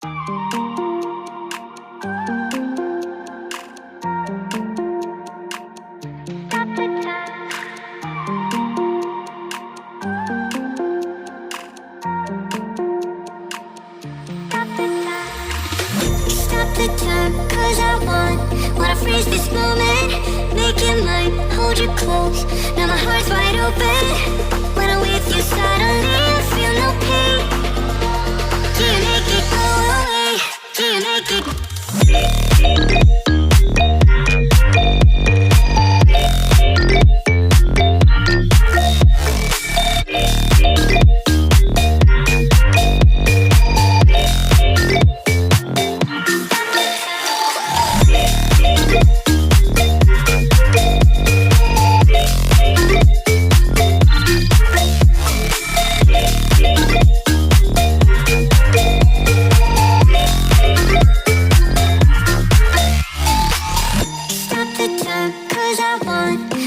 Stop the time, cause I wanna freeze this moment. Make it mine, hold you close. Now my heart's wide open. When I'm with you, suddenly I feel no pain. Do you make it go away? Do you make it?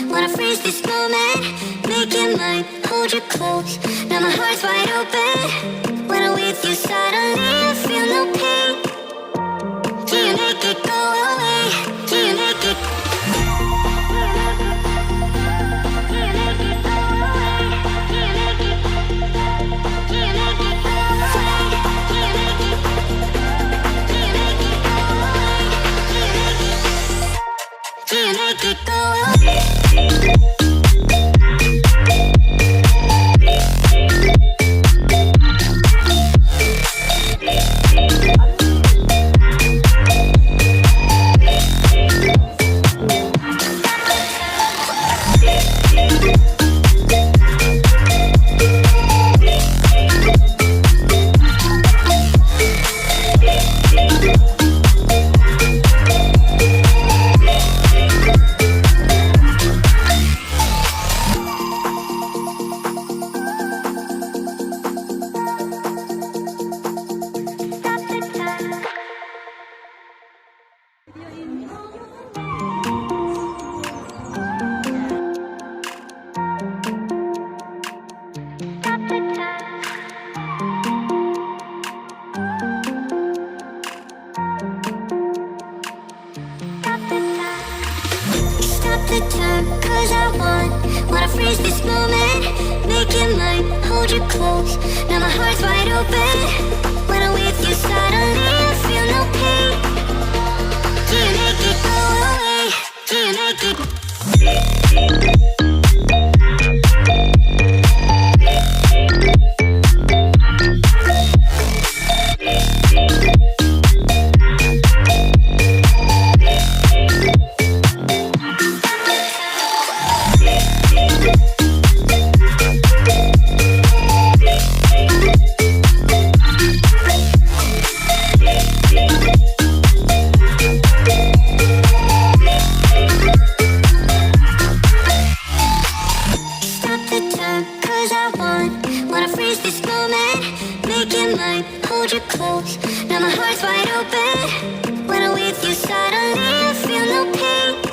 Wanna freeze this moment, make it mine, hold you close. Now my heart's wide open. When I'm with you, suddenly I feel no pain. Do you make it go away? Do you make it? Do you make it go away? Do you make it? Do you make it go away? Do you make it? Do you make it go away? Do you make it go away? The time, cause I wanna freeze this moment, make it mine, hold you close. Now my heart's wide open. When I'm with you, suddenly I feel no pain. Do you make it go away? Do you make it? Wanna freeze this moment, make it mine, hold you close. Now my heart's wide open. When I'm with you, suddenly I feel no pain.